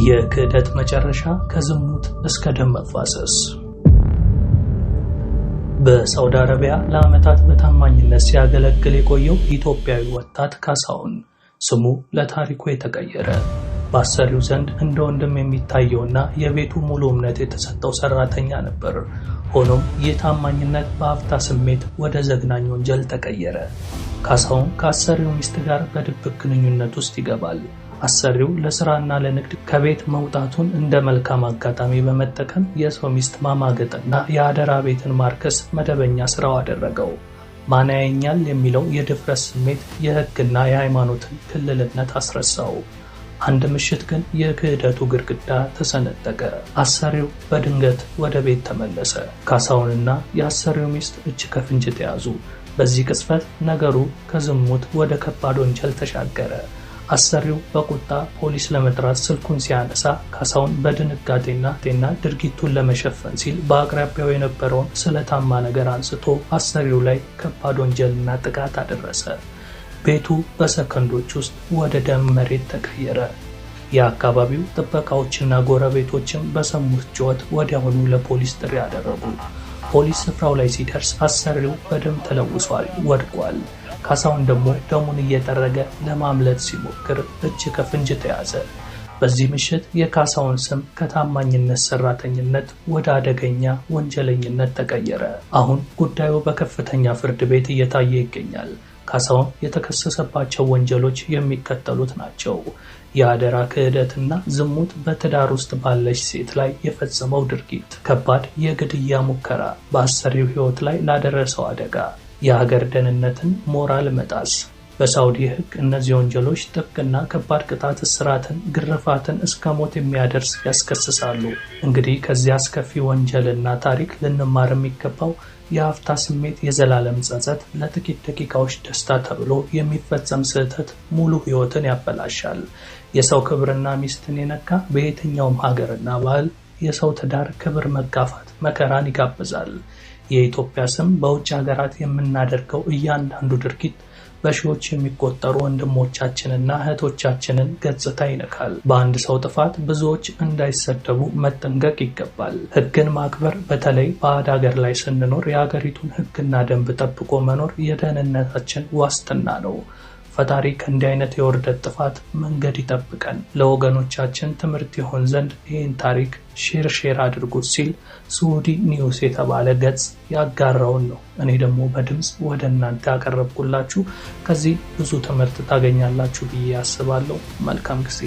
የክህደት መጨረሻ ከዝሙት እስከ ደም መፋሰስ። በሳውዲ አረቢያ ለዓመታት በታማኝነት ሲያገለግል የቆየው ኢትዮጵያዊ ወጣት ካሳሁን ስሙ ለታሪኩ የተቀየረ በአሰሪው ዘንድ እንደ ወንድም የሚታየውና የቤቱ ሙሉ እምነት የተሰጠው ሰራተኛ ነበር። ሆኖም ይህ ታማኝነት በአፍታ ስሜት ወደ ዘግናኝ ወንጀል ተቀየረ። ካሳሁን ከአሰሪው ሚስት ጋር በድብቅ ግንኙነት ውስጥ ይገባል። አሰሪው ለስራና ለንግድ ከቤት መውጣቱን እንደ መልካም አጋጣሚ በመጠቀም የሰው ሚስት ማማገጥና የአደራ ቤትን ማርከስ መደበኛ ስራው አደረገው። ማን ያየኛል የሚለው የድፍረት ስሜት የሕግና የሃይማኖትን ክልልነት አስረሳው። አንድ ምሽት ግን የክህደቱ ግድግዳ ተሰነጠቀ። አሰሪው በድንገት ወደ ቤት ተመለሰ። ካሳሁንና የአሰሪው ሚስት እጅ ከፍንጅ ተያዙ። በዚህ ቅጽበት ነገሩ ከዝሙት ወደ ከባድ ወንጀል ተሻገረ። አሰሪው በቁጣ ፖሊስ ለመጥራት ስልኩን ሲያነሳ ካሳሁን በድንጋጤና ድርጊቱን ለመሸፈን ሲል በአቅራቢያው የነበረውን ስለታማ ነገር አንስቶ አሰሪው ላይ ከባድ ወንጀልና ጥቃት አደረሰ። ቤቱ በሰከንዶች ውስጥ ወደ ደም መሬት ተቀየረ። የአካባቢው ጥበቃዎችና ጎረቤቶችም በሰሙት ጩኸት ወዲያውኑ ለፖሊስ ጥሪ አደረጉ። ፖሊስ ስፍራው ላይ ሲደርስ አሰሪው በደም ተለውሷል፣ ወድቋል። ካሳሁን ደግሞ ደሙን እየጠረገ ለማምለጥ ሲሞክር እጅ ከፍንጅ ተያዘ። በዚህ ምሽት የካሳሁን ስም ከታማኝነት ሰራተኝነት ወደ አደገኛ ወንጀለኝነት ተቀየረ። አሁን ጉዳዩ በከፍተኛ ፍርድ ቤት እየታየ ይገኛል። ካሳሁን የተከሰሰባቸው ወንጀሎች የሚከተሉት ናቸው። የአደራ ክህደትና ዝሙት፣ በትዳር ውስጥ ባለች ሴት ላይ የፈጸመው ድርጊት፣ ከባድ የግድያ ሙከራ፣ በአሰሪው ሕይወት ላይ ላደረሰው አደጋ፣ የሀገር ደህንነትን ሞራል መጣስ። በሳውዲ ሕግ እነዚህ ወንጀሎች ጥብቅና ከባድ ቅጣት፣ እስራትን፣ ግርፋትን እስከ ሞት የሚያደርስ ያስከስሳሉ። እንግዲህ ከዚህ አስከፊ ወንጀልና ታሪክ ልንማር የሚገባው የአፍታ ስሜት የዘላለም ጸጸት፣ ለጥቂት ደቂቃዎች ደስታ ተብሎ የሚፈጸም ስህተት ሙሉ ሕይወትን ያበላሻል። የሰው ክብርና ሚስትን የነካ በየትኛውም ሀገርና ባህል የሰው ትዳር ክብር መጋፋት መከራን ይጋብዛል። የኢትዮጵያ ስም በውጭ ሀገራት የምናደርገው እያንዳንዱ ድርጊት በሺዎች የሚቆጠሩ ወንድሞቻችንና እህቶቻችንን ገጽታ ይነካል። በአንድ ሰው ጥፋት ብዙዎች እንዳይሰደቡ መጠንቀቅ ይገባል። ሕግን ማክበር፣ በተለይ ባዕድ ሀገር ላይ ስንኖር የሀገሪቱን ሕግና ደንብ ጠብቆ መኖር የደህንነታችን ዋስትና ነው። ፈጣሪ ከእንዲህ አይነት የውርደት ጥፋት መንገድ ይጠብቀን። ለወገኖቻችን ትምህርት ይሆን ዘንድ ይህን ታሪክ ሼር አድርጉት ሲል ስዑዲ ኒውስ የተባለ ገጽ ያጋራውን ነው እኔ ደግሞ በድምፅ ወደ እናንተ ያቀረብኩላችሁ። ከዚህ ብዙ ትምህርት ታገኛላችሁ ብዬ አስባለሁ። መልካም ጊዜ።